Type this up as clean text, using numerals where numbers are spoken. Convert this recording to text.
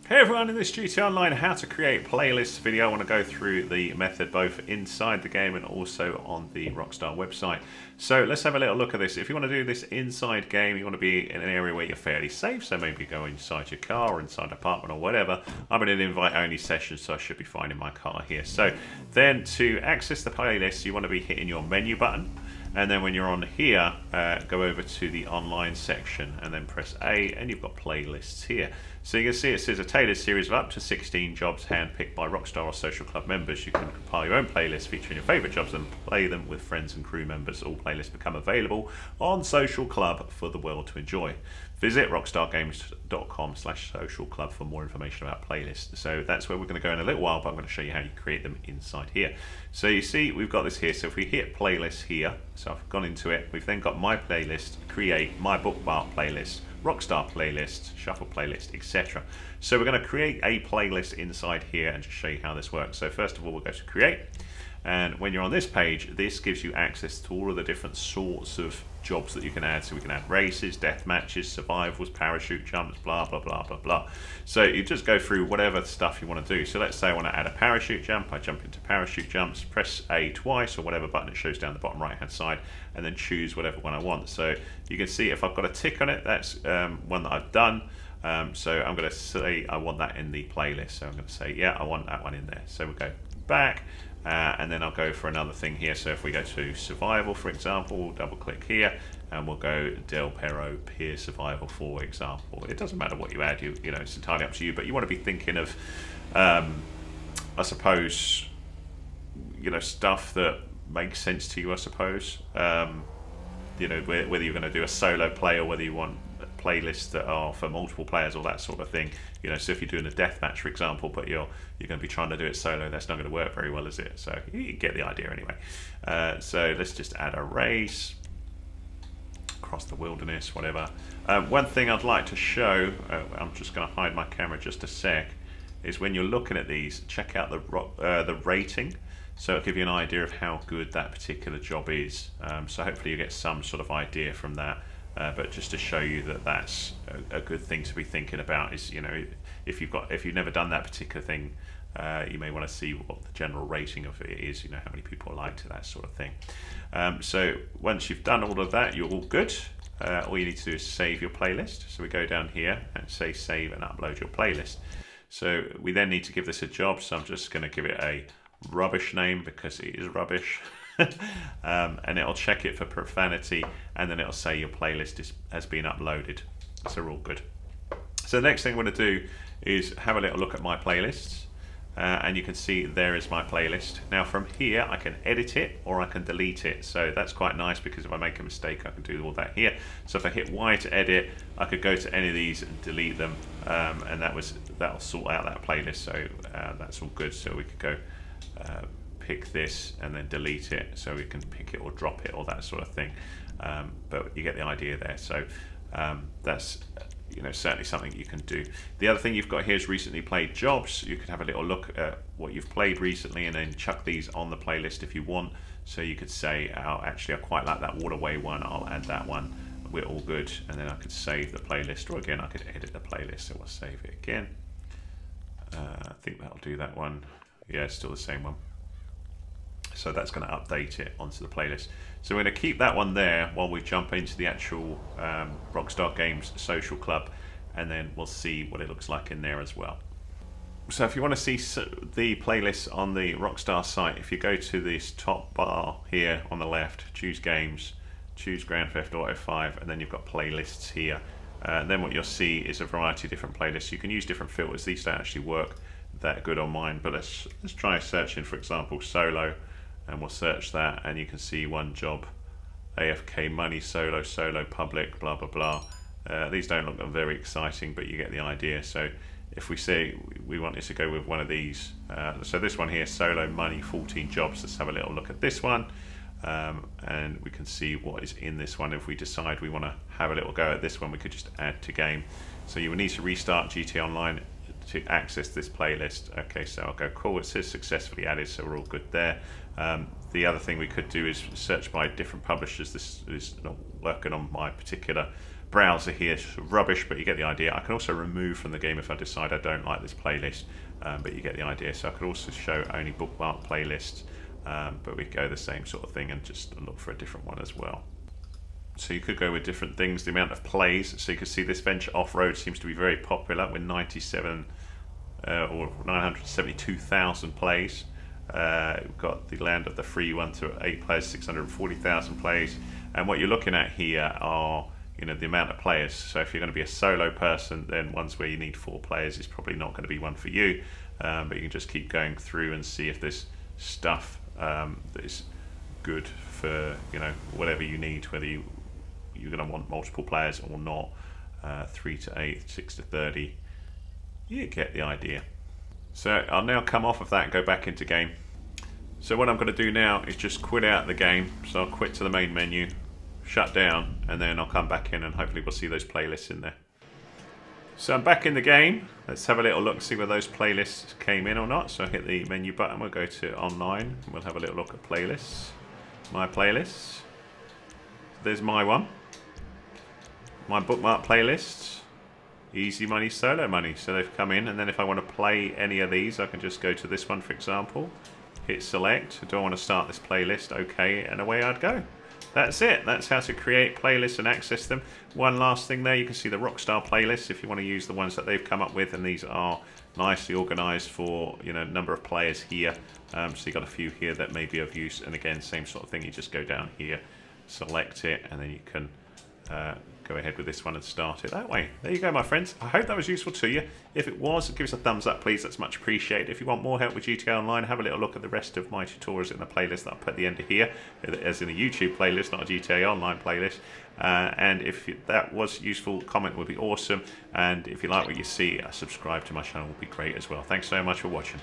Hey everyone, in this GTA Online how to create playlists video, I want to go through the method both inside the game and also on the Rockstar website. So let's have a little look at this. If you want to do this inside game, you want to be in an area where you're fairly safe, so maybe go inside your car or inside an apartment or whatever. I'm in an invite only session, so I should be fine in my car here. So then to access the playlist, you want to be hitting your menu button. And then when you're on here, go over to the online section and then press A, and you've got playlists here. So you can see it says a tailored series of up to 16 jobs handpicked by Rockstar or Social Club members. You can compile your own playlist featuring your favourite jobs and play them with friends and crew members. All playlists become available on Social Club for the world to enjoy. Visit rockstargames.com/social club for more information about playlists. So that's where we're going to go in a little while, but I'm going to show you how you create them inside here. So you see we've got this here. So if we hit playlists here, so I've gone into it, we've then got my playlist, create, my bookmark playlist, Rockstar playlist, shuffle playlist, etc. So we're going to create a playlist inside here and just show you how this works. So first of all, we'll go to create. And when you're on this page, this gives you access to all of the different sorts of jobs that you can add. So we can add races, death matches, survivals, parachute jumps, blah, blah, blah, blah, blah. So you just go through whatever stuff you want to do. So let's say I want to add a parachute jump. I jump into parachute jumps, press A twice or whatever button it shows down the bottom right hand side, and then choose whatever one I want. So you can see if I've got a tick on it, that's one that I've done. So I'm going to say I want that in the playlist. So I'm going to say, yeah, I want that one in there. So we'll go back. And then I'll go for another thing here. So if we go to survival, for example, we'll double click here and we'll go Del Perro Peer Survival, for example. It doesn't matter what you add, you know, it's entirely up to you, but you want to be thinking of, I suppose, you know, stuff that makes sense to you, I suppose. You know, whether you're going to do a solo play or whether you want playlists that are for multiple players or that sort of thing. You know, so if you're doing a death match, for example, but you're going to be trying to do it solo, that's not going to work very well, is it? So you get the idea anyway. So let's just add a race, across the wilderness, whatever. One thing I'd like to show, I'm just going to hide my camera just a sec, is when you're looking at these, check out the rating. So it'll give you an idea of how good that particular job is. So hopefully you get some sort of idea from that. But just to show you that that's a good thing to be thinking about is, you know, if you've never done that particular thing, you may want to see what the general rating of it is, you know, how many people liked it, that sort of thing. So once you've done all of that, you're all good. All you need to do is save your playlist. So we go down here and say save and upload your playlist. So we then need to give this a job. So I'm just going to give it a rubbish name because it is rubbish. And it'll check it for profanity, and then it'll say your playlist has been uploaded. So we're all good. So the next thing I'm going to do is have a little look at my playlists, and you can see there is my playlist. Now from here I can edit it or I can delete it, so that's quite nice because if I make a mistake I can do all that here. So if I hit Y to edit, I could go to any of these and delete them, and that'll sort out that playlist. So that's all good. So we could go pick this and then delete it, so we can pick it or drop it or that sort of thing, but you get the idea there. So that's, you know, certainly something you can do. The other thing you've got here is recently played jobs. You could have a little look at what you've played recently and then chuck these on the playlist if you want. So you could say, oh, actually I quite like that Waterway one, I'll add that one, we're all good. And then I could save the playlist, or again I could edit the playlist, so we'll save it again. I think that'll do that one. Yeah, it's still the same one. So that's going to update it onto the playlist. So we're going to keep that one there while we jump into the actual Rockstar Games Social Club, and then we'll see what it looks like in there as well. So if you want to see the playlists on the Rockstar site, if you go to this top bar here on the left, choose Games, choose Grand Theft Auto 5, and then you've got playlists here. And then what you'll see is a variety of different playlists. You can use different filters. These don't actually work that good on mine, but let's try searching, for example, solo. And we'll search that, and you can see one job, AFK money, solo, public, blah, blah, blah. These don't look very exciting, but you get the idea. So if we say we wanted to go with one of these, so this one here, solo, money, 14 jobs, let's have a little look at this one. And we can see what is in this one. If we decide we want to have a little go at this one, we could just add to game. So you will need to restart GTA Online to access this playlist. Okay, so I'll go cool, it says successfully added, so we're all good there. The other thing we could do is search by different publishers. This is not working on my particular browser here is rubbish, but you get the idea. I can also remove from the game if I decide I don't like this playlist, but you get the idea. So I could also show only bookmark playlists, but we go the same sort of thing and just look for a different one as well. So you could go with different things, the amount of plays. So you can see this Venture Off-Road seems to be very popular with 97 or 972,000 plays. We've got the Land of the Free one to 8 players, 640,000 plays. And what you're looking at here are, you know, the amount of players. So if you're going to be a solo person, then ones where you need 4 players is probably not going to be one for you. But you can just keep going through and see if there's stuff that is good for, you know, whatever you need, whether you're going to want multiple players or not. 3 to 8, 6 to 30. You get the idea. So I'll now come off of that and go back into game. So what I'm going to do now is just quit out the game. So I'll quit to the main menu, shut down, and then I'll come back in and hopefully we'll see those playlists in there. So I'm back in the game. Let's have a little look and see where those playlists came in or not. So I hit the menu button, we'll go to online, and we'll have a little look at playlists. My playlists. There's my one. My bookmark playlists. Easy Money, Solo Money. So they've come in, and then if I want to play any of these, I can just go to this one, for example. Hit select. I don't want to start this playlist. Okay, and away I'd go. That's it. That's how to create playlists and access them. One last thing there, you can see the Rockstar playlists if you want to use the ones that they've come up with, and these are nicely organized for, you know, number of players here. So you've got a few here that may be of use, and again, same sort of thing. You just go down here, select it, and then you can go ahead with this one and start it that way. There you go, my friends. I hope that was useful to you. If it was, give us a thumbs up, please. That's much appreciated. If you want more help with GTA Online, have a little look at the rest of my tutorials in the playlist that I'll put at the end of here, as in a YouTube playlist, not a GTA Online playlist. And if that was useful, comment would be awesome. And if you like what you see, subscribe to my channel would be great as well. Thanks so much for watching.